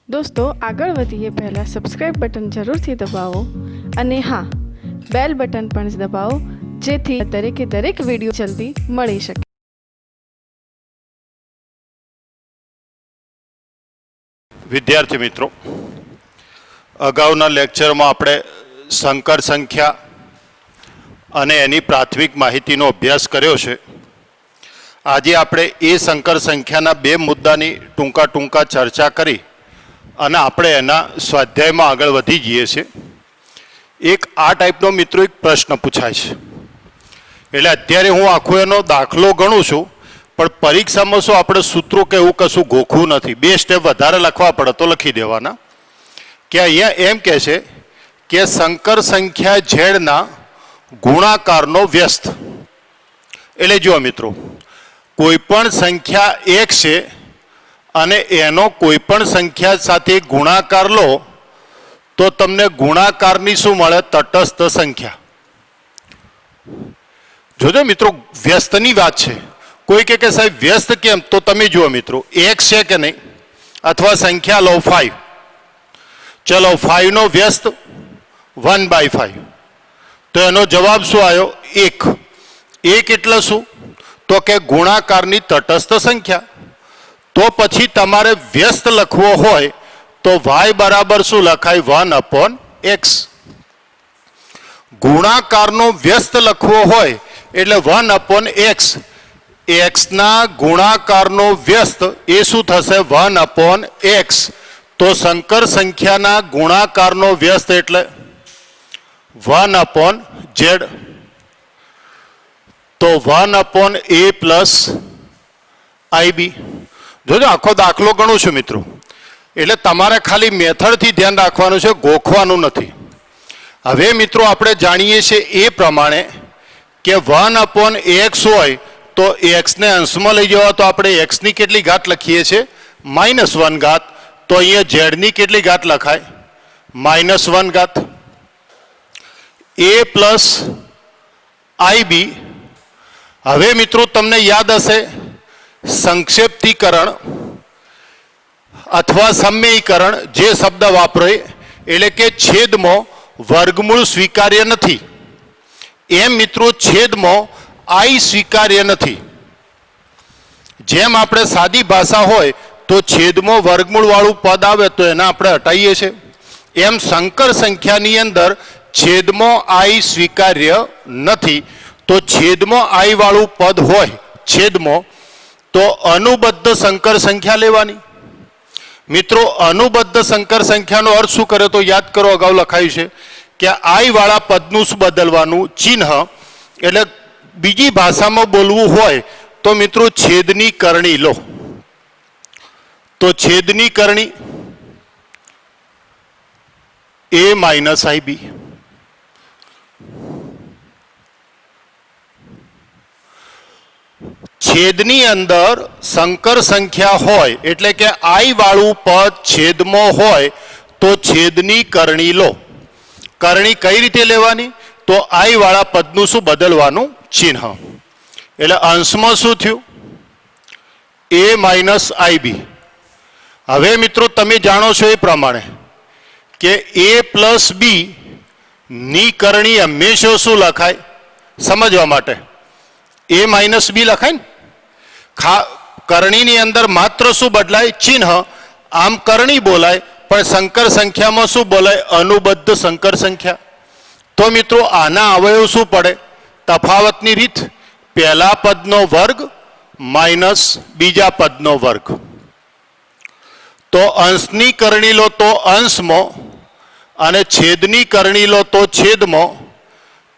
दोस्तों આગળ વધીએ પહેલાં સબસ્ક્રાઇબ બટન જરૂરથી દબાવો અને હા બેલ બટન પણ દબાવો જેથી દરેકે દરેક વિડીયો જલ્દી મળી શકે। વિદ્યાર્થી મિત્રો, અગાઉના લેક્ચરમાં આપણે સંકર સંખ્યા અને એની પ્રાથમિક માહિતીનો અભ્યાસ કર્યો છે। આજે આપણે એ સંકર સંખ્યાના બે મુદ્દાની ટૂંકા ચર્ચા કરી અને આપણે એના સ્વાધ્યાયમાં આગળ વધી જઈએ છીએ। એક આ ટાઈપનો મિત્રો એક પ્રશ્ન પૂછાય છે, એટલે અત્યારે હું આખો એનો દાખલો ગણું છું, પણ પરીક્ષામાં શું આપણે સૂત્રો કે એવું કશું ગોખવું નથી, બે સ્ટેપ વધારે લખવા પડે તો લખી દેવાના। કે અહીંયા એમ કહે છે કે સંકર સંખ્યા ઝેડના ગુણાકારનો વ્યસ્ત, એટલે જુઓ મિત્રો, કોઈપણ સંખ્યા એક છે અને એનો કોઈપણ સંખ્યા સાથે ગુણાકાર લો તો તમને ગુણાકારની શું મળે? તટસ્થ સંખ્યા। જોજો મિત્રો, વ્યસ્તની વાત છે। કોઈ કે સાહેબ વ્યસ્ત કેમ? તો તમે જુઓ મિત્રો, x છે કે નહીં, અથવા સંખ્યા લો 5, ચલો 5 નો વ્યસ્ત 1/5, તો એનો જવાબ શું આવ્યો? 1। 1 એટલે શું? તો કે ગુણાકારની તટસ્થ સંખ્યા। તો પછી તમારે વ્યસ્ત લખવો હોય તો y બરાબર શું લખાય? 1/x। ગુણાકારનો વ્યસ્ત લખવો હોય એટલે 1/x। x ના ગુણાકારનો વ્યસ્ત એ શું થશે? 1/x। તો સંકર સંખ્યાના ગુણાકારનો વ્યસ્ત એટલે 1/z। તો 1/a પ્લસ ib। જોજો આખો દાખલો ગણું છું મિત્રો, એટલે તમારે ખાલી મેથડથી ધ્યાન રાખવાનું છે, ગોખવાનું નથી। હવે મિત્રો આપણે જાણીએ છીએ એ પ્રમાણે કે 1/x હોય તો x ને અંશમાં લઈ જવા તો આપણે x ની કેટલી ઘાત લખીએ છીએ? -1 ઘાત। તો અહીંયા z ની કેટલી ઘાત લખાય? -1 ઘાત। a plus ib। હવે મિત્રો તમને યાદ હશે સંક્ષેપ્તીકરણ અથવા સમ્યયીકરણ જે શબ્દ વાપરે, એટલે કે છેદમાં વર્ગમૂળ સ્વીકાર્ય નથી, એમ મિત્રો છેદમાં i સ્વીકાર્ય નથી। જેમ આપણે સાદી ભાષા હોય તો છેદમાં વર્ગમૂળ વાળું પદ આવે તો એને આપણે હટાવીએ છીએ, એમ સંકર સંખ્યાની અંદર છેદમાં i સ્વીકાર્ય નથી। તો છેદમાં i વાળું પદ હોય છેદમાં તો અનુબદ્ધ સંકર સંખ્યા લેવાની। મિત્રો અનુબદ્ધ સંકર સંખ્યાનો અર્થ શું કરે તો યાદ કરો, અગાઉ લખાયું છે કે i વાળા પદનું શું બદલવાનું? ચિહ્ન। એટલે બીજી ભાષામાં બોલવું હોય તો મિત્રો છેદની કરણી લો। તો છેદની કરણી a માઇનસ ib। છેદની અંદર સંકર સંખ્યા હોય એટલે કે i વાળું પદ છેદમાં હોય તો છેદની કરણી લો। કરણી કઈ રીતે લેવાની? તો i વાળા પદનું શું બદલવાનું? ચિહ્ન। એટલે અંશમાં શું થયું? a minus ib। હવે મિત્રો તમે જાણો છો એ પ્રમાણે કે a પ્લસ b ની કરણી હંમેશા શું લખાય? સમજવા માટે a માઇનસ b લખાય ને, કરણીની અંદર માત્ર શું બદલાય? ચિહ્ન। આમ કરણી બોલાય, પણ સંકર સંખ્યામાં શું બોલાય? અનુબદ્ધ સંકર સંખ્યા। તો મિત્રો આના અવયવ શું પડે? તફાવતની રીત, પહેલા પદનો વર્ગ માઇનસ બીજા પદનો વર્ગ। તો અંશની કરણી લો તો અંશમાં અને છેદની કરણી લો તો છેદમાં,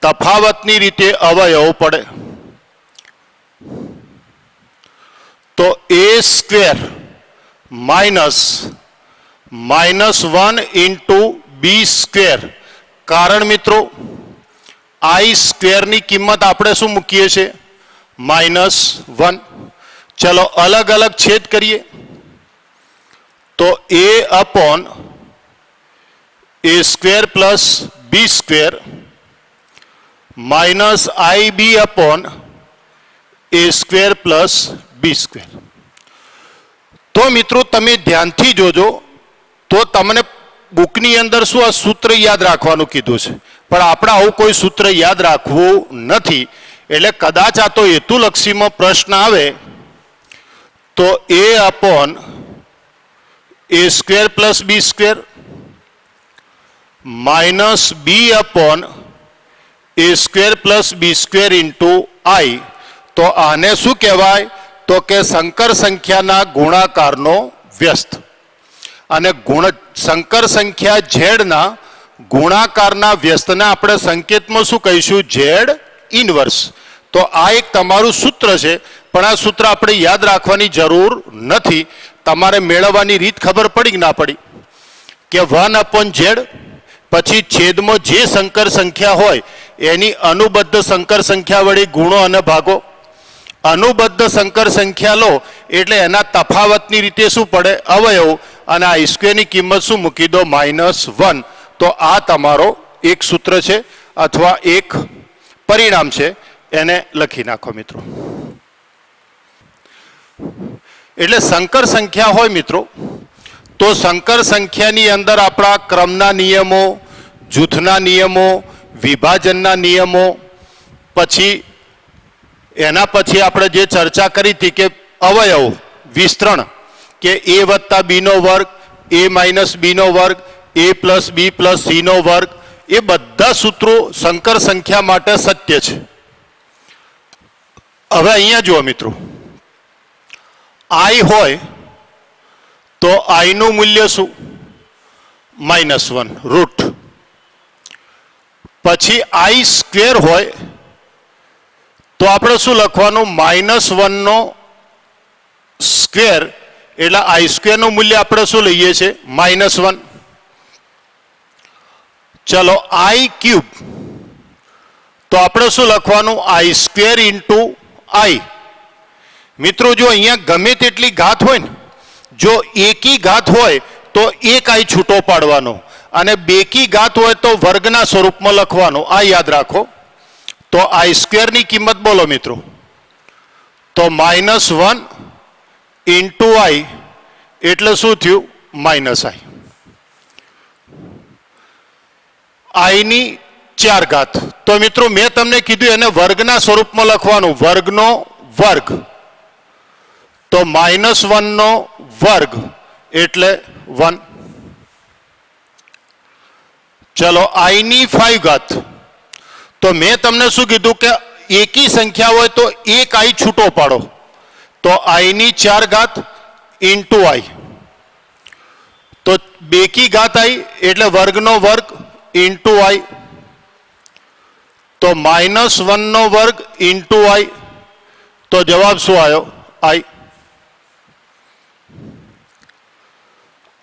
તફાવતની રીતે અવયવ પડે। તો a square minus -1 into b square. કારણ મિત્રો i સ્ક્વેરની કિંમત આપણે શું મૂકીએ છીએ? -1। ચલો અલગ અલગ છેદ કરીએ તો a square plus b square minus ib upon a square plus b square. તો મિત્રો તમે ધ્યાનથી જોજો, તો તમને બુકની અંદર શું આ સૂત્ર યાદ રાખવાનું કીધું છે, પણ આપણે આવું કોઈ સૂત્ર યાદ રાખવું નથી. એટલે કદાચ આ તો હેતુલક્ષીમાં પ્રશ્ન આવે તો a upon a square plus b square minus b upon a square plus b square into i, તો આને શું કહેવાય? તો કે સંકર સંખ્યાના ગુણાકારનો વ્યસ્ત. અને સંકર સંખ્યા ઝેડના ગુણાકારના વ્યસ્તને આપણે સંકેતમાં શું કહીશું? Z inverse. તો આ એક તમારું સૂત્ર છે, પણ આ સૂત્ર આપણે યાદ રાખવાની જરૂર નથી. તમારે મેળવવાની રીત ખબર પડી કે ના પડી? કે 1 અપોન ઝેડ, પછી છેદમાં જે સંકર સંખ્યા હોય એની અનુબદ્ધ સંકર સંખ્યા વડે ગુણો અને ભાગો. અનુબદ્ધ સંકર સંખ્યા લો એટલે એના તફાવતની રીતે શું પડે? અવયવ. અને આ સ્ક્વેરની કિંમત શું મૂકી દો? -1. તો આ તમારો એક સૂત્ર છે અથવા એક પરિણામ છે, એને લખી નાખો મિત્રો. એટલે સંકર સંખ્યા હોય મિત્રો, તો સંકર સંખ્યાની અંદર આપણા ક્રમના નિયમો, જૂથના નિયમો, વિભાજનના નિયમો, પછી એના પછી આપણે જે ચર્ચા કરી હતી કે અવયવ વિસ્તરણ, કે a વત્તા b નો વર્ગ, a માઇનસ b નો વર્ગ, a plus b plus c નો વર્ગ, એ બધા સૂત્રો સંકર સંખ્યા માટે સત્ય છે. હવે અહીંયા જુઓ મિત્રો, i હોય તો i નું મૂલ્ય શું? -1 રૂટ. પછી i સ્ક્વેર હોય તો આપણે શું લખવાનું? -1 નો સ્ક્વેર, એટલે i સ્ક્વેર નું મૂલ્ય આપણે શું લઈએ છીએ? -1. ચલો i ક્યુબ, તો આપણે શું લખવાનું? i square into i. મિત્રો જો અહીંયા ગમે તેટલી ઘાત હોય ને, જો એકી ઘાત હોય તો એક i છૂટો પાડવાનો, અને બેકી ઘાત હોય તો વર્ગના સ્વરૂપમાં લખવાનો. આ યાદ રાખો. તો i સ્ક્વેરની કિંમત બોલો મિત્રો, તો -1 ઇન્ટુ i એટલે શું થયું? -i. i ની 4 ઘાત. તો મિત્રો મેં તમને કીધું એને વર્ગના સ્વરૂપમાં લખવાનું, વર્ગનો વર્ગ. તો -1 નો વર્ગ એટલે 1. ચલો i ની 5 ઘાત. તો મેં તમને શું કીધું કે એકી સંખ્યા હોય તો એક i છૂટો પાડો. તો i ની 4 ઘાત ઇન્ટુ i. તો બેકી ઘાત i એટલે વર્ગનો વર્ગ ઇન્ટુ i. તો -1 નો વર્ગ ઇન્ટુ i. તો જવાબ શું આવ્યો? i.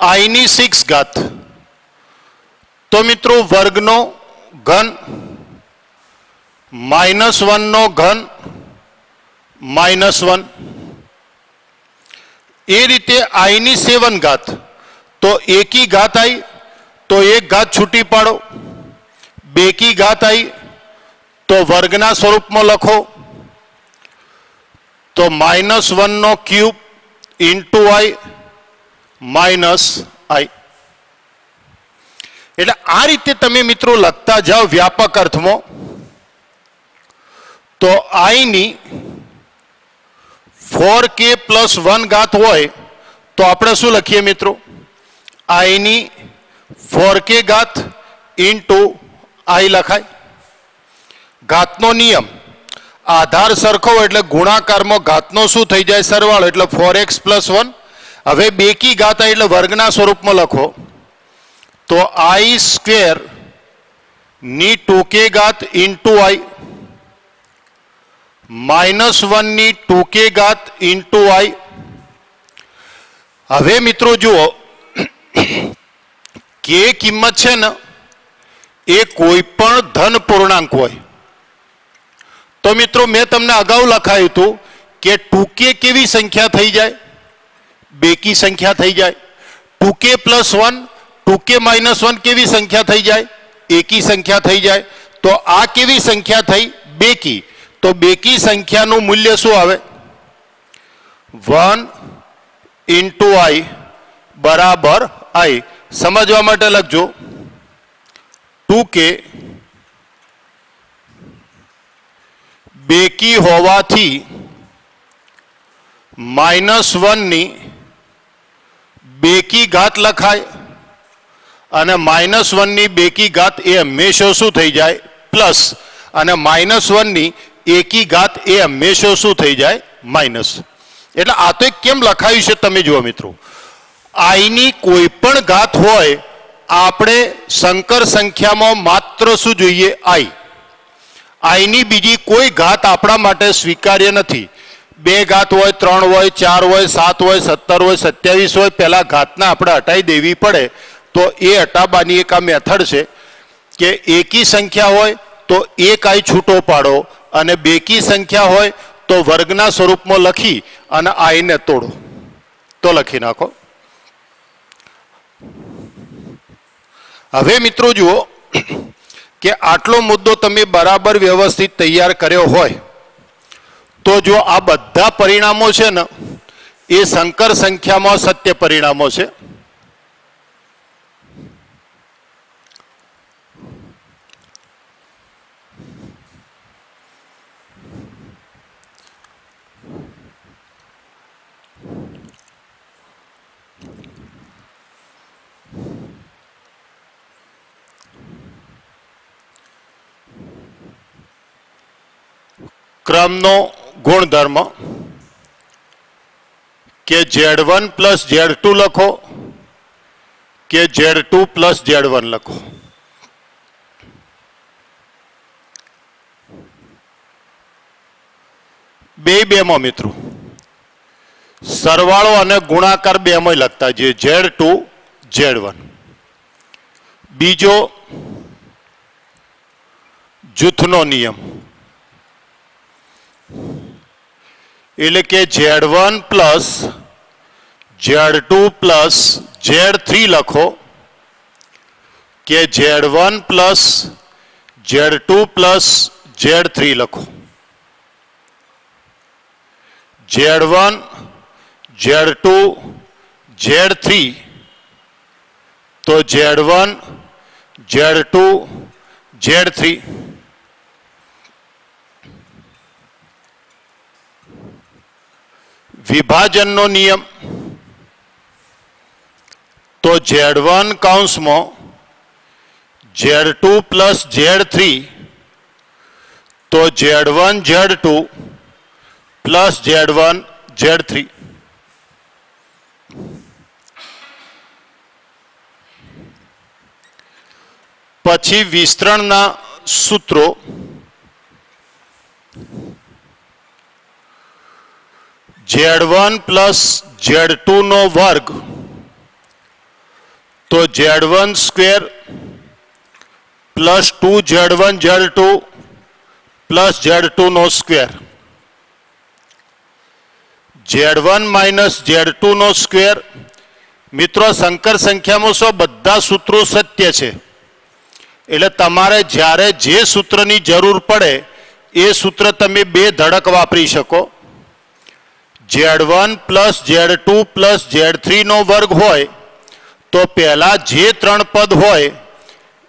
i ની 6 ઘાત. તો મિત્રો વર્ગનો ઘન, -1 નો ઘન -1. એ રીતે i ની 7 ઘાત. તો એકી ઘાત i, તો એક ઘાત છૂટી પાડો. બેકી ઘાત i તો વર્ગના સ્વરૂપમાં લખો. તો -1 નો cube into i minus i. એટલે આ રીતે તમે મિત્રો લખતા જાઓ વ્યાપક અર્થમાં. તો i ની 4k પ્લસ 1 ઘાત હોય તો આપણે શું લખીએ મિત્રો? i ની 4k ઘાત ઇન્ટુ i લખાય. ઘાતનો નિયમ, આધાર સરખો એટલે ગુણાકારમાં ઘાતનો શું થઈ જાય? સરવાળો. એટલે 4x પ્લસ 1. હવે બેકી ઘાત એટલે વર્ગના સ્વરૂપમાં લખો. તો i સ્ક્વેર ની 2k ઘાત ઇન્ટુ i, -1 ની 2k ઘાત ઇન્ટુ i. હવે મિત્રો જુઓ, કે કિંમત છે ને એ કોઈ પણ ધન પૂર્ણાંક હોય તો મિત્રો મેં તમને અગાઉ લખાયું હતું કે 2k કેવી સંખ્યા થઈ જાય? બેકી સંખ્યા થઈ જાય. 2k પ્લસ 1, 2k માઇનસ 1 કેવી સંખ્યા થઈ જાય? એકી સંખ્યા થઈ જાય. તો આ કેવી સંખ્યા થઈ? બેકી. તો બેકી સંખ્યાનું મૂલ્ય શું આવે? 1 ઇન્ટુ i બરાબર આઈ સમજવા માટે લખજો 2k બેકી હોવાથી -1 ની બેકી ઘાત લખાય અને -1 ની બેકી ઘાત એ હંમેશા શું થઈ જાય પ્લસ અને -1 ની એકી ઘાત એ હંમેશા શું થઈ જાય માઇનસ. એટલે આ તો કેમ લખાયું છે તમે જુઓ મિત્રો, આઈ ની કોઈ પણ ઘાત હોય આપણે સંકર સંખ્યામાં માત્ર શું જોઈએ આઈ. આઈ ની બીજી કોઈ ઘાત આપણા માટે સ્વીકાર્ય નથી. 2 ઘાત હોય, 3 હોય, 4 હોય, 7 હોય, 17 હોય, 27 હોય, પહેલા ઘાતના આપણે હટાવી દેવી પડે. તો એ હટાવવાની એક આ મેથડ છે કે એકી સંખ્યા હોય તો એક આઈ છૂટો પાડો અને બેકી સંખ્યા હોય તો વર્ગના સ્વરૂપમાં લખી અને આઈને તોડો. તો લખી નાખો. હવે મિત્રો જુઓ કે આટલો મુદ્દો તમે બરાબર વ્યવસ્થિત તૈયાર કર્યો હોય તો જો આ બધા પરિણામો છે ને એ સંકર સંખ્યામાં સત્ય પરિણામો છે. ક્રમનો ગુણધર્મ કે Z1 પ્લસ Z2 લખો કે Z2 પ્લસ Z1 લખો. બેમાં મિત્રો સરવાળો અને ગુણાકાર બેમાં લખતા જે Z2 Z1. બીજો જૂથનો નિયમ એટલે કે Z1 plus Z2 plus Z3 લખો કે Z1 plus Z2 plus Z3 લખો. Z1 Z2 Z3 તો Z1 Z2 Z3. વિભાજનનો નિયમ તો Z1 કૌંસમાં Z2 પ્લસ Z3 તો Z1 Z2 plus Z1 Z3. પછી વિસ્તરણના સૂત્રો Z1 પ્લસ Z2 નો વર્ગ તો Z1 square plus 2Z1 Z2 plus Z2 નો સ્ક્વેર. Z1 માઇનસ Z2 નો સ્ક્વેર. મિત્રો સંકર સંખ્યામાં શું બધા સૂત્રો સત્ય છે એટલે તમારે જ્યારે જે સૂત્રની જરૂર પડે એ સૂત્ર તમે બે ધડક વાપરી શકો. Z1 plus Z2 plus Z3 નો વર્ગ હોય તો પહેલા જે 3 પદ હોય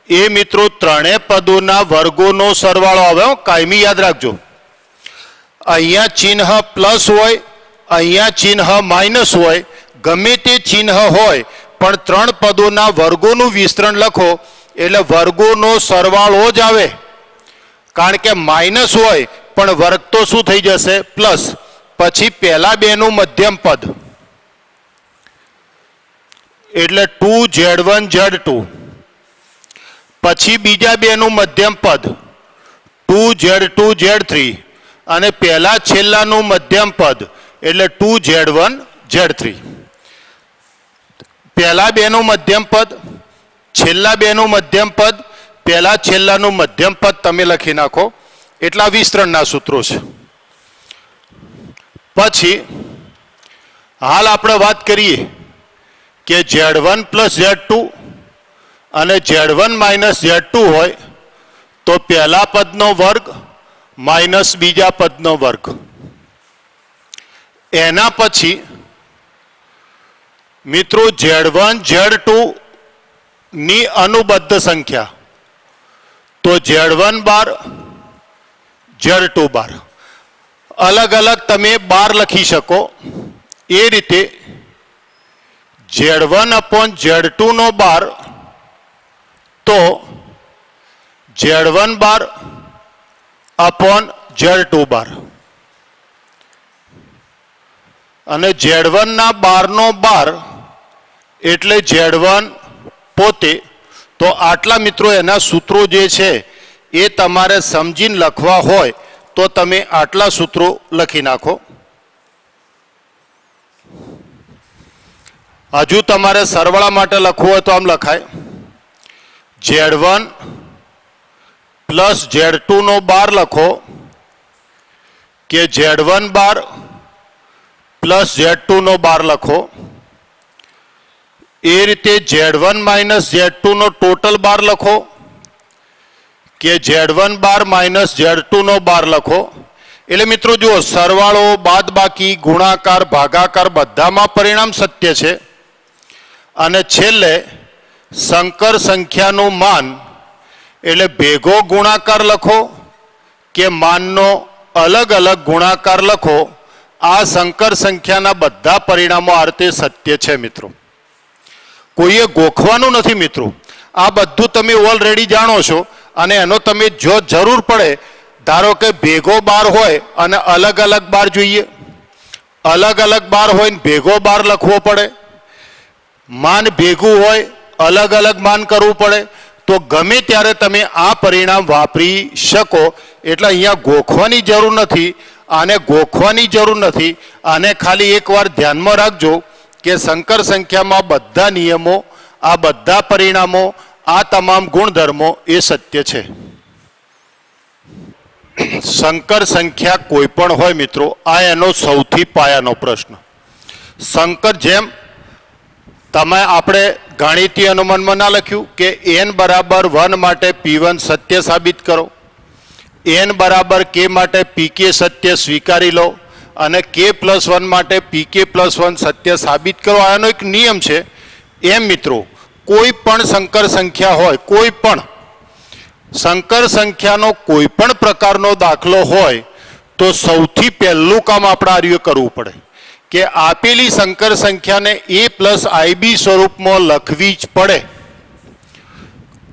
એ મિત્રો ત્રણેય પદોના વર્ગોનો સરવાળો આવે. કાયમી યાદ રાખજો, અહીંયા ચિહ્ન પ્લસ હોય, અહીંયા ચિહ્ન માઇનસ હોય, ગમે તે ચિહ્ન હોય પણ 3 પદોના વર્ગોનું વિસ્તરણ લખો એટલે વર્ગોનો સરવાળો જ આવે. કારણ કે માઇનસ હોય પણ વર્ગ તો શું થઈ જશે પ્લસ. પછી પહેલા બેનું મધ્યમ પદ એટલે 2Z1 Z2, પછી બીજા બેનું મધ્યમ પદ 2Z2 Z3 અને પહેલા છેલ્લાનું મધ્યમ પદ એટલે 2Z1 Z3. પહેલા બેનું મધ્યમ પદ, છેલ્લા બેનું મધ્યમ પદ, પહેલા છેલ્લાનું મધ્યમ પદ તમે લખી નાખો. એટલા વિસ્તરણના સૂત્રો છે. પછી હાલ આપણે વાત કરીએ કે Z1 પ્લસ Z2 અને Z1 માઇનસ Z2 હોય તો પહેલા પદનો વર્ગ માઇનસ બીજા પદનો વર્ગ. એના પછી મિત્રો Z1 Z2 ની અનુબદ્ધ સંખ્યા તો Z1 બાર Z2 બાર અલગ અલગ તમે બાર લખી શકો એ રીતે Z1 અપોન Z2 નો બાર તો Z1 બાર અપોન Z2 બાર અને Z1 ના બારનો બાર એટલે Z1 પોતે તો આટલા મિત્રો એના સૂત્રો જે છે એ તમારે સમજીને લખવા હોય તો તમે આટલા સૂત્રો લખી નાખો હજુ તમારે સરવાળા માટે લખવું હોય તો આમ લખાય Z1 પ્લસ Z2 નો બાર લખો કે Z1 બાર પ્લસ Z2 નો બાર લખો એ રીતે Z1 માઇનસ Z2 નો ટોટલ બાર લખો કે Z1 બાર માઇનસ Z2 નો બાર લખો એટલે મિત્રો જુઓ સરવાળો બાદબાકી ગુણાકાર ભાગાકાર બધામાં પરિણામ સત્ય છે અને છેલ્લે સંકર સંખ્યાનું માન એટલે ભેગો ગુણાકાર લખો કે માનનો અલગ અલગ ગુણાકાર લખો આ સંકર સંખ્યાના બધા પરિણામો આ રીતે સત્ય છે મિત્રો કોઈએ ગોખવાનું નથી મિત્રો આ બધું તમે ઓલરેડી જાણો છો અને એનો તમે જો જરૂર પડે ધારો કે ભેગો બાર હોય અને અલગ અલગ બાર જોઈએ અલગ અલગ બાર હોય ને ભેગો બાર લખવો પડે માન ભેગું હોય અલગ અલગ માન કરવું પડે તો ગમે ત્યારે તમે આ પરિણામ વાપરી શકો એટલે અહીંયા ગોખવાની જરૂર નથી આને ગોખવાની જરૂર નથી આને ખાલી એકવાર ધ્યાનમાં રાખજો કે સંકર સંખ્યામાં બધા નિયમો આ બધા પરિણામો આ તમામ ગુણધર્મો એ સત્ય છે સંકર સંખ્યા કોઈ પણ હોય મિત્રો આ એનો સૌથી પાયાનો પ્રશ્ન સંકર જેમ તમે આપણે ગાણિતીય અનુમાનમાં ના લખ્યું કે n બરાબર 1 માટે p1 સત્ય સાબિત કરો n બરાબર k માટે pk સત્ય સ્વીકારી લો અને k પ્લસ 1 માટે pk પ્લસ 1 સત્ય સાબિત કરો આનો એક નિયમ છે એમ મિત્રો કોઈ પણ સંકર સંખ્યા હોય કોઈ પણ સંકર સંખ્યાનો કોઈ પણ પ્રકારનો દાખલો હોય તો સૌથી પહેલું કામ આપણે આ રીતે કરવું પડે કે આપેલી સંકર સંખ્યાને a પ્લસ ib સ્વરૂપમાં લખવી જ પડે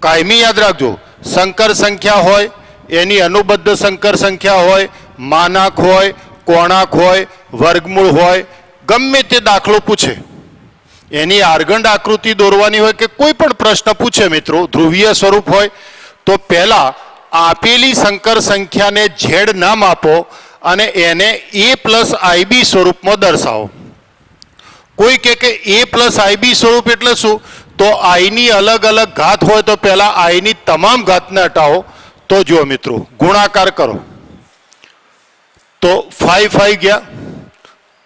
કાયમી યાદ રાખજો સંકર સંખ્યા હોય એની અનુબદ્ધ સંકર સંખ્યા હોય માનાક હોય કોણાક હોય વર્ગમૂળ હોય ગમે તે દાખલો પૂછે એની આર્ગંડ આકૃતિ દોરવાની હોય કે કોઈ પણ પ્રશ્ન પૂછે મિત્રો ધ્રુવીય સ્વરૂપ હોય તો પહેલા આપેલી સંકર સંખ્યાને z નામ આપો અને એને a પ્લસ ib સ્વરૂપમાં દર્શાવો કોઈ કે a પ્લસ ib સ્વરૂપ એટલે શું તો i ની અલગ અલગ ઘાત હોય તો પહેલા i ની તમામ ઘાતને હટાવો તો જુઓ મિત્રો ગુણાકાર કરો તો 5 5 ગયા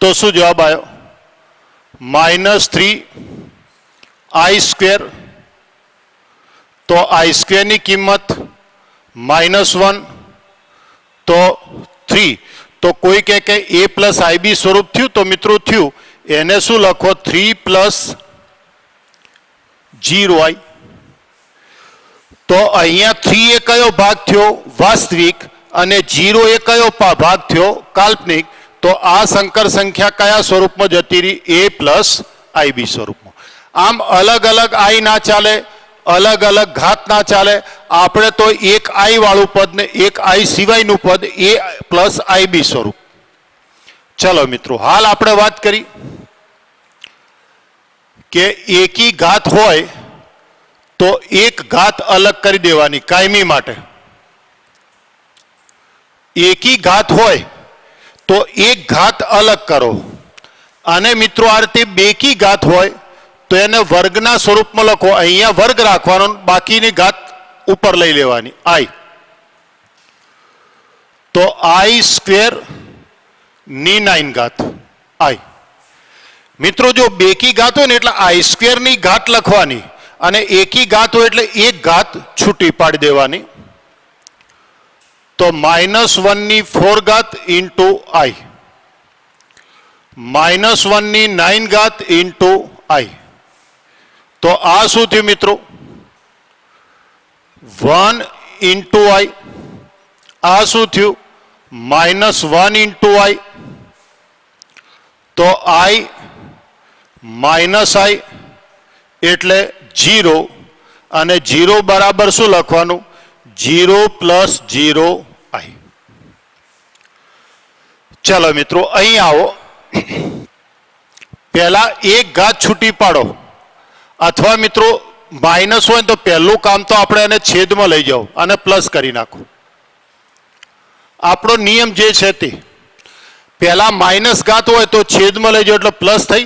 તો શું જવાબ આવ્યો -3 i સ્ક્વેર તો i સ્ક્વેર ની કિંમત -1 તો 3 તો કોઈ કે a પ્લસ ib સ્વરૂપ થયું તો મિત્રો થયું એને શું લખો 3 પ્લસ 0i તો અહીંયા 3 એ કયો ભાગ થયો વાસ્તવિક અને 0 એ કયો ભાગ થયો કાલ્પનિક તો આ સંકર સંખ્યા કયા સ્વરૂપમાં જતી રહી a પ્લસ ib સ્વરૂપમાં આમ અલગ અલગ i ના ચાલે અલગ અલગ ઘાત ના ચાલે આપણે તો એક i વાળું પદ ને એક i સિવાયનું પદ a પ્લસ ib સ્વરૂપ ચલો મિત્રો હાલ આપણે વાત કરી કે એકી ઘાત હોય તો એક ઘાત અલગ કરી દેવાની કાયમી માટે એકી ઘાત હોય તો એક ઘાત અલગ કરો અને મિત્રો આ રીતે બેકી ઘાત હોય તો એને વર્ગના સ્વરૂપમાં લખો અહીંયા વર્ગ રાખવાનો બાકીની ઘાત ઉપર લઈ લેવાની i તો i સ્ક્વેર ની 9 ઘાત i મિત્રો જો બેકી ઘાત હોય ને એટલે i સ્ક્વેર ની ઘાત લખવાની અને એકી ઘાત હોય એટલે એક ઘાત છૂટી પાડી દેવાની તો -1 ની 4 ઘાત ઇન્ટુ i -1 ની 9 ઘાત ઇન્ટુ आई। तो आ शू थयुं मित्रों 1 इंटू आई, आ शू थयुं -1 इंटू आई। तो आई माइनस आई एटले 0 અને 0 बराबर શું લખવાનું 0 + 0 आई। चलो मित्रों અહીં આવો, पहला एक घात छूटी पाड़ो अथवा मित्रों माइनस हो तो पहलू काम तो આપણે એને છેદમાં લઈ જાઓ અને પ્લસ કરી નાખો। આપણો નિયમ જે છે તે पहला माइनस घात हो तो छेद में लई जाओ એટલે प्लस थई,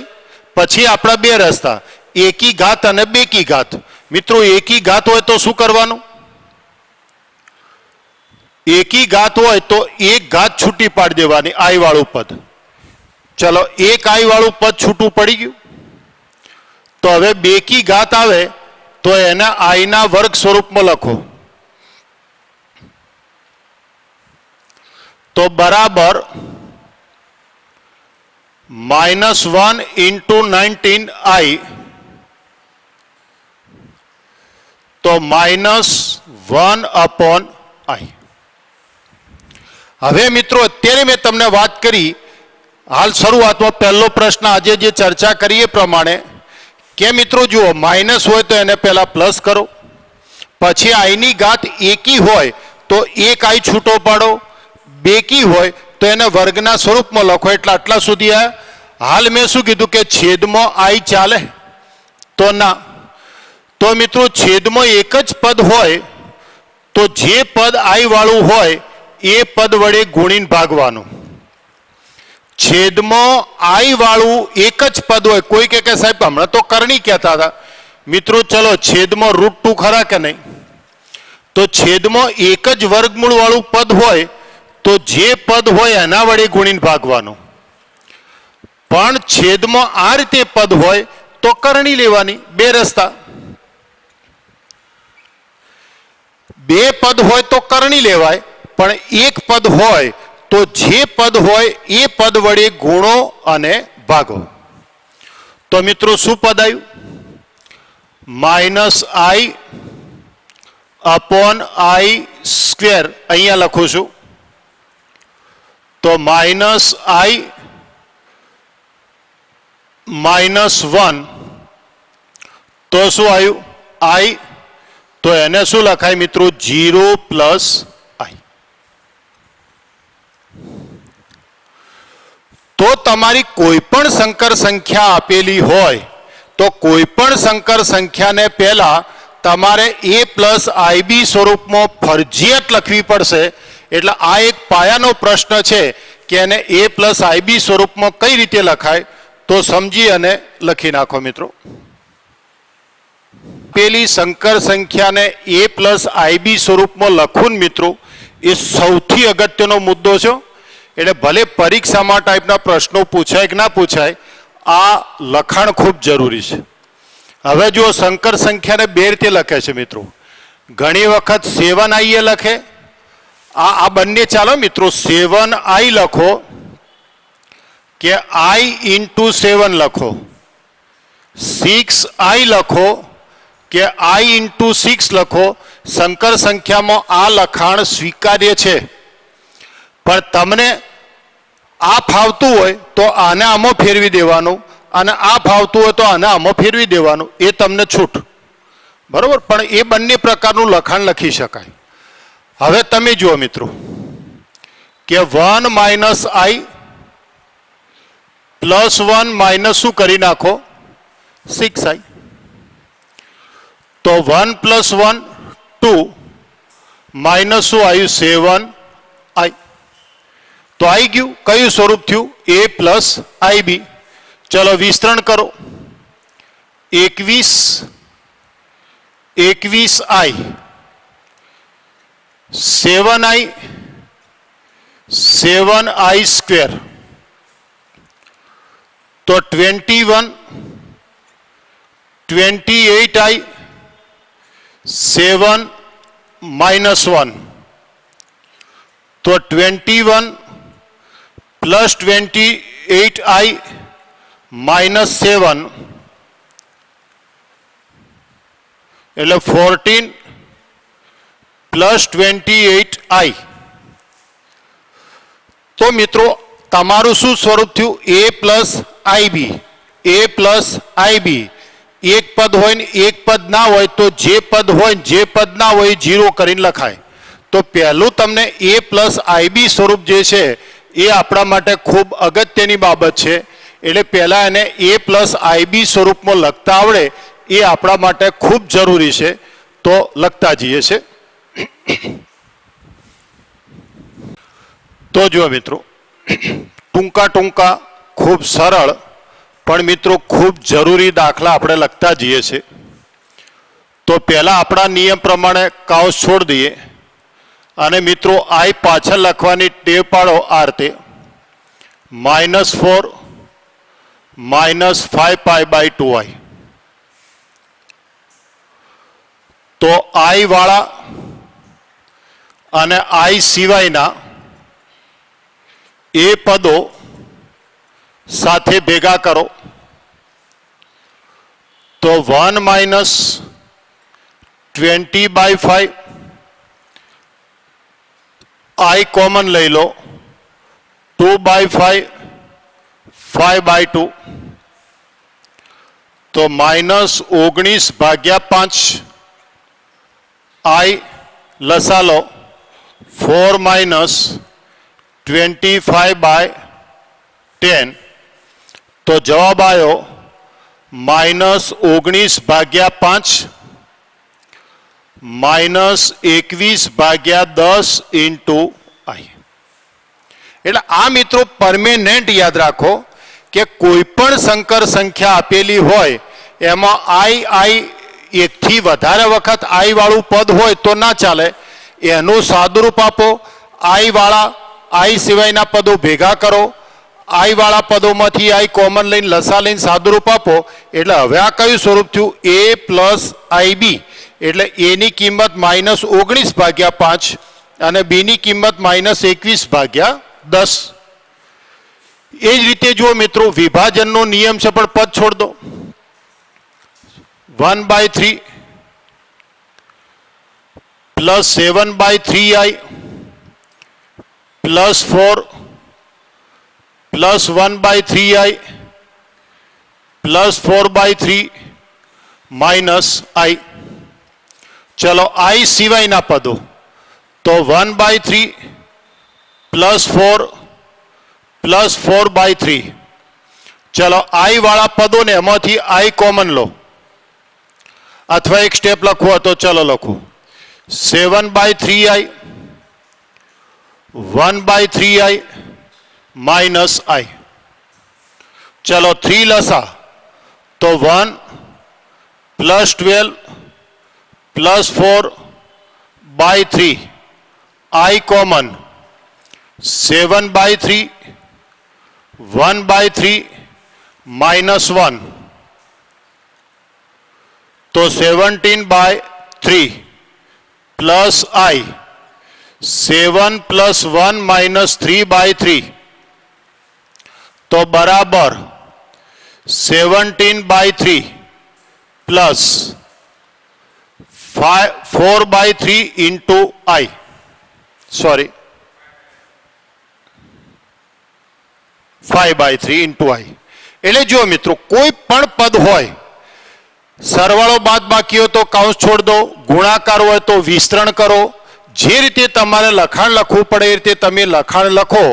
પછી આપણા બે રસ્તા एकी घात અને बेकी घात। मित्रों एकी घात हो तो शू करवानुं, एकी घात हो तो एक घात छूटी पाड़ देवानी आई वाळुं पद। चलो एक आई वाळुं पद छूटू पड़ी गयुं, तो हवे बेकी घात आवे तो एने आई ना वर्ग स्वरूप में लखो। तो बराबर -1 इंटू 19 आई, तो -1 अपॉन आई। हवे मित्रों अत्यारे मैं तमने बात करी, हाल शुरुआत में पहलो प्रश्न आज जे चर्चा करिए प्रमाणे के मित्रों जुओ माइनस हो तो एने पहला प्लस करो, पछी आई नी घात एकी होय तो एक आई छूटो पाड़ो, बेकी होय तो एने वर्गना स्वरूप में लखो। एटले आटला सुधी आया। हाल मैं शू कीधुं के छेद में आई चाले तो ना, तो मित्रों छेद में एक ज पद होय तो जे पद आई वाळुं होय ए पद वडे गुणीने भागवानुं। छेद में आई वाळुं एक ज पद होय, कोई के साहेब हमणां तो करणी कहता था। मित्रों चलो छेद में √2 खरा के नहीं, तो छेद में एक ज वर्गमूळ वाळुं पद होय तो जे पद होय एना वडे गुणीने भागवानुं। पण छेद में आ रीते पद होय तो करणी लेवानी, बे रस्ता। बे पद होय तो करणी लेवाय, पण एक पद होय तो जे पद होय ए पद वडे गुणो अने भागो। तो मित्रों शू पद आव्युं -i अपॉन आई स्क्वेर, अहींया लखुं छुं। तो -i -1 तो शू आव्युं आई, तो एने शू लखाय मित्रों 0 + आई। तो तमारी कोईपण संकर संख्या आपेली होय तो कोईपण संकर संख्या ने पहला तमारे a + ib स्वरूप में फरजियात लखवी पड़शे। एटले आ एक पायानो प्रश्न छे कि एने a + ib स्वरूप में कई रीते लखाय, तो समझी अने लखी नाखो। मित्रों पेली संकर संख्या ने a + ib स्वरूप में लखून मित्रों ए सौथी अगत्यनो मुद्दो छे। एटले भले परीक्षा में टाइपना प्रश्नों पूछाय कि ना पूछाय, आ लखाण खूब जरूरी है। हवे जो संकर संख्या ने बे रीते लखे छे मित्रों, घणी वखत 7i ए लखे, आ बंने चालो मित्रों 7i लखो के i इंटू 7 लखो, 6i लखो के i इंटू 6 लखो। संकर संख्या में आ लखाण स्वीकार्य छे, पर तमने आ फावतुं होय तो आने आमो फेरवी देवानुं અને આ ફાવતું હોય તો આને આમાં ફેરવી દેવાનું, એ તમને છૂટ, બરોબર। પણ એ બંને પ્રકારનું લખાણ લખી શકાય। હવે તમે જુઓ મિત્રો કે 1 - i +1 માઇનસ શું કરી નાખો 6i, તો 1 + 1 2 માઇનસ શું આવ્યું 7i। तो आई गयु क्यू स्वरूप थयु a + ib। चलो विस्तरण करो 21 21i 7i 7i स्क्वेर, तो 21 28i 7 - 1, तो 21 + 28i - 7, એટલે 14 પ્લસ 28i. તો મિત્રો તમારું શું સ્વરૂપ થયું? a plus IB, a plus IB. એક પદ હોય ને એક પદ ના હોય તો જે પદ હોય ને જે પદ ના હોય એ 0 કરીને લખાય. તો પહેલું તમને a પ્લસ આઈબી સ્વરૂપ જે છે એ આપણા માટે ખૂબ અગત્યની બાબત છે. એટલે પહેલાં એને a પ્લસ આઈબી સ્વરૂપમાં લખતા આવડે એ આપણા માટે ખૂબ જરૂરી છે. તો લખતા જઈએ છે. તો જો મિત્રો ટૂંકા ખૂબ સરળ પણ મિત્રો ખૂબ જરૂરી દાખલા આપણે લખતા જઈએ છીએ. તો પહેલાં આપણા નિયમ પ્રમાણે કાઉન્સ છોડી દઈએ અને મિત્રો આઈ પાછળ લખવાની ટેવ પાડો આ રીતે -4 -5π/2i. તો આઈ વાળા અને આઈ સિવાયના એ પદો સાથે ભેગા કરો તો 1 - 20/5 આઈ કોમન લઈ લો 2/5 5/2 તો -19/5 આઈ લસા લો 4 - 25/10 તો જવાબ આવ્યો -19/5 -21/10 × i. એટલે આ મિત્રો પરમેનન્ટ યાદ રાખો કે કોઈ પણ સંકર સંખ્યા આપેલી હોય એમાં આઈ એકથી વધારે વખત આઈ વાળું પદ હોય તો ના ચાલે. એનું સાદુરૂપ આપો. આઈ વાળા આઈ સિવાયના પદો ભેગા કરો. આઈ વાળા પદોમાંથી આઈ કોમન લઈને લસા લઈને સાદુરૂપ આપો. એટલે હવે આ કયું સ્વરૂપ થયું? a plus IB. એટલે એની કિંમત -19/5 અને બીની કિંમત -21/10. એ જ રીતે જુઓ મિત્રો વિભાજનનો નિયમ છે પણ પદ છોડ દો. 1/3 plus 7/3i plus 4 plus 1/3i plus 4/3 minus i. ચલો i સિવાયના પદો તો 1/3 પ્લસ 4 પ્લસ 4/3. ચલો i વાળા પદોને એમાંથી i કોમન લો અથવા એક સ્ટેપ લખવો તો ચલો લખો 7/3i 1/3i માઇનસ i. ચલો 3 લસા તો 1 plus 12 plus 4/3 i common 7/3 1/3 minus 1 તો 17/3 પ્લસ i 7 પ્લસ 1 માઇનસ 3/3 તો બરાબર 17/3 plus 4/3 into i. Sorry 5/3 into i. એટલે જો મિત્રો કોઈ પણ પદ હોય સરવાળો બાદ બાકી હોય તો કાઉન્સ છોડ દો, ગુણાકાર હોય તો વિસ્તરણ કરો. જે રીતે તમારે લખાણ લખવું પડે એ રીતે તમે લખાણ લખો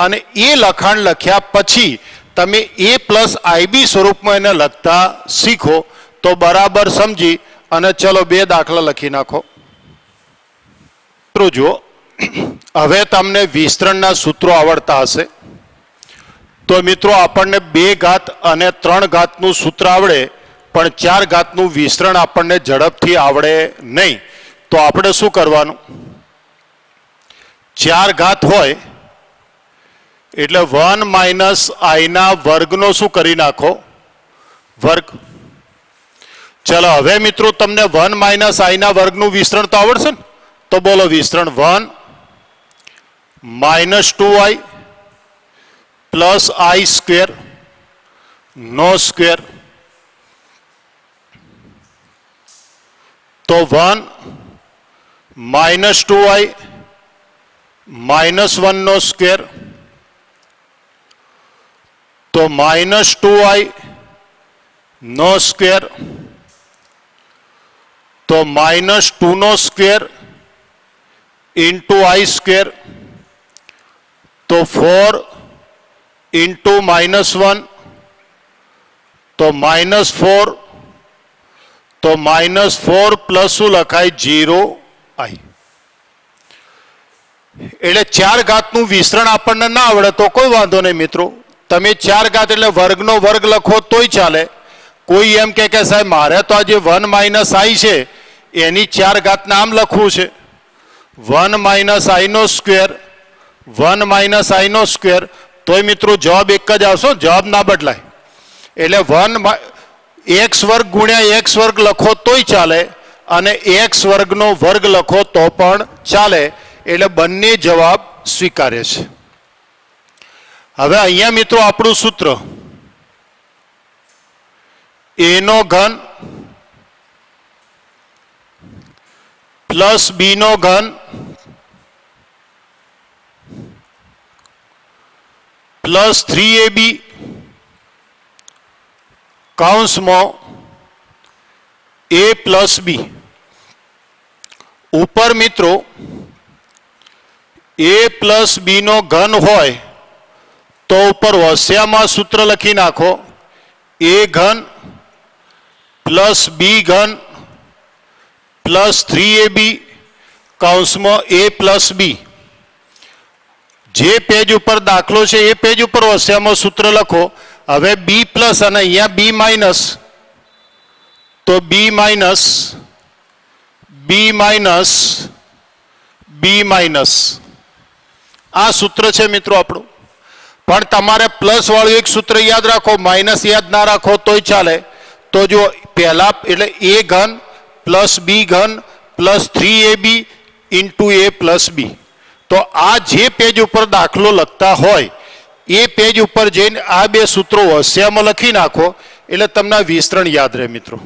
અને એ લખાણ લખ્યા પછી તમે a પ્લસ આઈબી સ્વરૂપમાં એને લખતા શીખો તો બરાબર સમજી અને ચલો 2 દાખલા લખી નાખો. મિત્રો જુઓ હવે તમને વિસ્તરણના સૂત્રો આવડતા હશે તો મિત્રો આપણને 2 ઘાત અને 3 ઘાતનું સૂત્ર આવડે પણ 4 ઘાતનું વિસ્તરણ આપણને ઝડપથી આવડે નહીં. તો આપણે શું કરવાનું? 4 ઘાત હોય એટલે 1 માઇનસ આઈના વર્ગનો શું કરી નાખો? વર્ગ. ચલો હવે મિત્રો તમને 1 માઇનસ આઈના વર્ગનું વિસ્તરણ તો આવડશે ને? તો બોલો વિસ્તરણ 1 minus 2i plus i square નો સ્ક્વેર तो 1 - 2i -1 નો સ્ક્વેર, तो -2i નો સ્ક્વેર, तो -2 નો સ્ક્વેર इंटू i स्क्वेर, तो 4 इंटू -1, तो -4, तो -4 प्लस शू लखाय 0i। એટલે 4 ઘાતનું વિસ્તરણ આપણને ના આવડે તો કોઈ વાંધો નહીં મિત્રો, તમે 4 ઘાત એટલે વર્ગનો વર્ગ લખો તોય ચાલે। કોઈ એમ કે સાહેબ મારે તો આ જે 1 - i છે એની 4 ઘાતને આમ લખવું છે, 1 - i નો સ્ક્વેર, 1 - i નો સ્ક્વેર, તોય મિત્રો જવાબ એક જ આવશે, જવાબ ના બદલાય। એટલે 1 x વર્ગ ગુણ્યા x વર્ગ લખો તોય ચાલે અને x વર્ગનો વર્ગ લખો તો પણ ચાલે। એટલે બંને જવાબ સ્વીકાર્ય છે। હવે અહીંયા મિત્રો આપણું સૂત્ર a નો ઘન પ્લસ b નો ઘન प्लस 3ab કૌંસમાં a પ્લસ b। ઉપર મિત્રો a પ્લસ b નો ઘન હોય તો ઉપર વસ્યામાં સૂત્ર લખી નાખો, a ઘન પ્લસ b ઘન પ્લસ 3ab કૌંસમાં a પ્લસ b। જે પેજ ઉપર દાખલો છે એ પેજ ઉપર વસ્યામાં સૂત્ર લખો। હવે b પ્લસ અને અહીંયા b માઇનસ, તો b minus b minus b minus આ સૂત્ર છે મિત્રો આપણું। પણ તમારે પ્લસ વાળું એક સૂત્ર યાદ રાખો, માઇનસ યાદ ના રાખો તોય ચાલે। તો જો પહેલા એટલે a ઘન પ્લસ b ઘન plus 3ab into a plus b। તો આ જે પેજ ઉપર દાખલો લખતા હોય એ પેજ ઉપર જઈને આ બે સૂત્રો વસ્યામાં લખી નાખો એટલે તમને વિસ્તરણ યાદ રહે મિત્રો।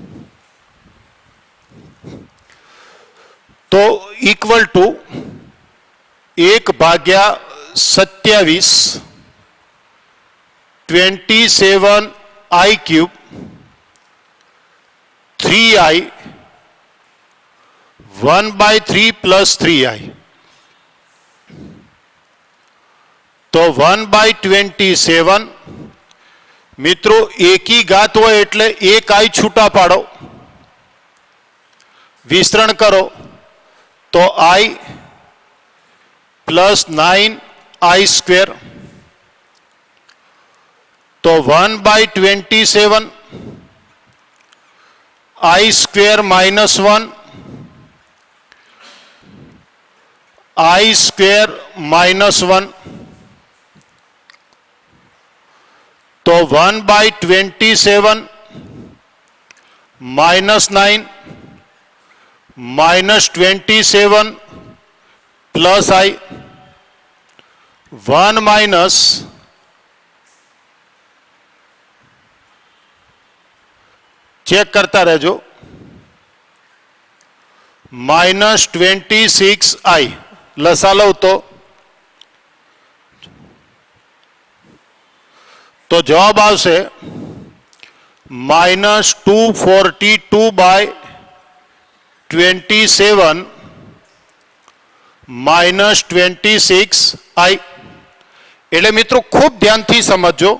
તો equal to 1/27 27i cube 3i 1/3 plus 3i। तो 1/27 મિત્રો એકી ઘાત હોય એટલે એક i છૂટા પાડો, વિસ્તરણ કરો તો i પ્લસ 9i સ્ક્વેર। તો 1/27 i સ્ક્વેર -1 i સ્ક્વેર -1, तो 1/27 -9 -27 प्लस i 1 माइनस चेक करता रहजो -26i लसा लो तो जवाब आवशे -242/27 -26i। એટલે મિત્રો ખૂબ ધ્યાનથી સમજો,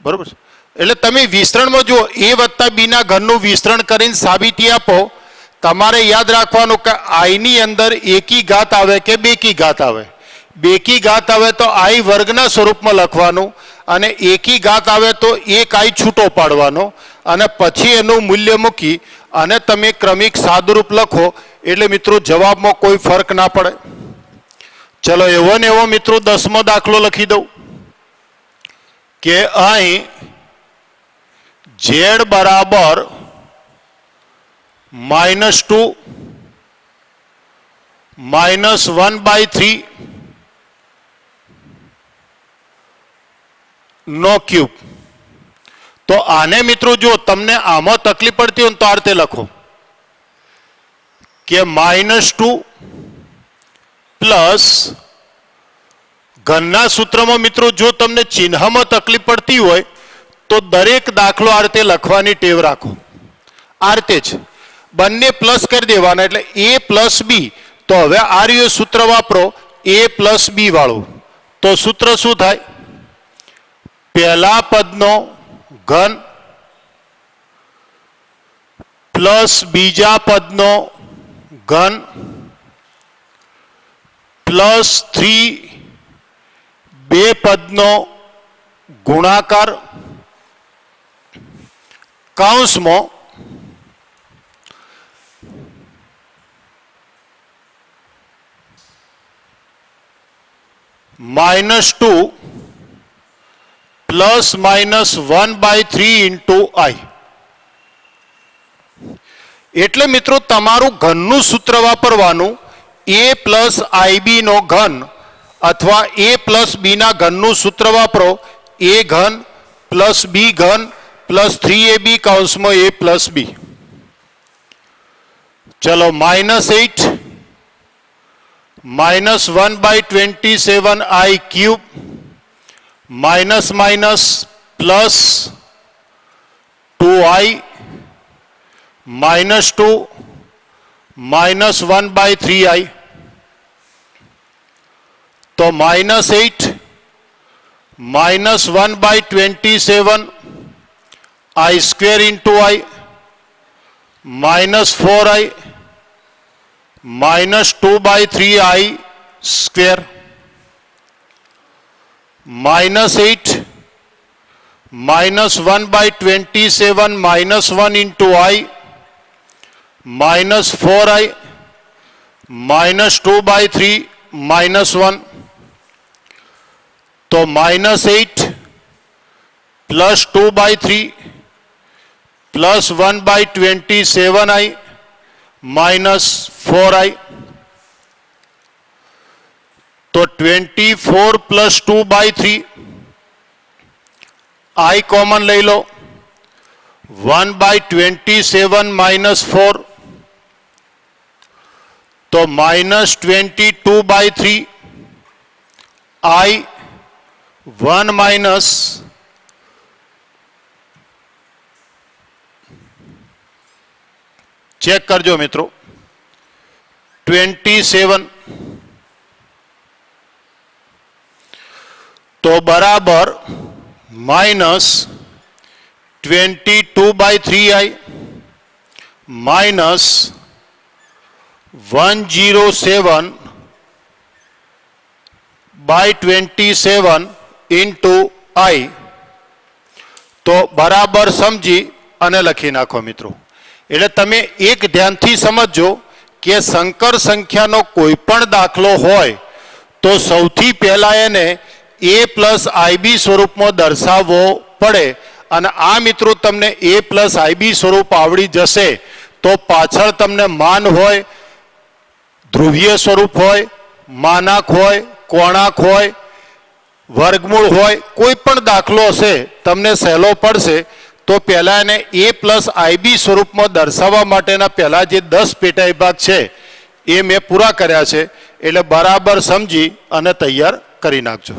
બરોબર છે? એટલે તમે વિસ્તરણમાં જો a વત્તા b ના ઘનનું વિસ્તરણ કરીને સાબિતી આપો, તમારે યાદ રાખવાનું કે i ની અંદર એકી ઘાત આવે કે બેકી ઘાત આવે। બેકી ઘાત આવે તો i વર્ગના સ્વરૂપમાં લખવાનું અને એકી ઘાત આવે તો એક i છૂટો પાડવાનો અને પછી એનું મૂલ્ય મૂકી અને તમે ક્રમિક સાદુરૂપ લખો એટલે મિત્રો જવાબમાં કોઈ ફરક ના પડે। ચલો એવો ને એવો મિત્રો 10મો દાખલો લખી દઉં કે અહીં z બરાબર -2 -1/3 નો ક્યુબ। તો આને મિત્રો જો તમને આમાં તકલીફ પડતી હોય તો આ રીતે લખો કે -2 પ્લસ ઘનના સૂત્રમાં મિત્રો જો તમને ચિહ્નમાં તકલીફ પડતી હોય તો દરેક દાખલો આ રીતે લખવાની ટેવ રાખો. આ રીતે જ બંને પ્લસ કરી દેવાના એટલે a પ્લસ બી. તો હવે આ રહ્યું સૂત્ર વાપરો a પ્લસ બી વાળું. તો સૂત્ર શું થાય? પહેલા પદનો ઘન પ્લસ બીજા પદનો ઘન પ્લસ 3 બે પદનો ગુણાકાર કૌંસમાં -2 પ્લસ માઇનસ 1/3 ઇન્ટુ i. એટલે મિત્રો તમારું ઘનનું સૂત્ર વાપરવાનું a પ્લસ આઈબી નો ઘન અથવા a પ્લસ બી ના ઘનનું સૂત્ર વાપરો a ઘન પ્લસ બી ઘન પ્લસ 3ab કૌંસમાં a પ્લસ બી. ચલો -8 -1/27 i cube minus minus plus 2i -2 -1/3i. તો -8 -1/27 i square into i -4i -2/3i square -8 -1/27 -1 into i -4i -2/3 -1. तो -8 प्लस 2/3 प्लस 1/27i -4i. तो 24 प्लस 2/3 i कॉमन ले लो 1/27 -4 तो -22/3 i 1 माइनस चेक करजो मित्रों 27 तो बराबर -22/3i -107/27 ઇન્ટુ i. તો બરાબર સમજી અને લખી નાખો મિત્રો. એટલે તમે એક ધ્યાનથી સમજજો કે સંકર સંખ્યાનો કોઈ પણ દાખલો હોય તો સૌથી પહેલા એને a પ્લસ આઈબી સ્વરૂપમાં દર્શાવવો પડે. અને આ મિત્રો તમને a પ્લસ આઈબી સ્વરૂપ આવડી જશે તો પાછળ તમને માન હોય, ધ્રુવીય સ્વરૂપ હોય, માનાક હોય, કોણાક હોય, વર્ગમૂળ હોય, કોઈ પણ દાખલો હશે તમને સહેલો પડશે. તો પહેલા એને a પ્લસ આઈબી સ્વરૂપમાં દર્શાવવા માટેના પહેલા જે 10 પેટા વિભાગ છે એ મેં પૂરા કર્યા છે. એટલે બરાબર સમજી અને તૈયાર કરી નાખજો.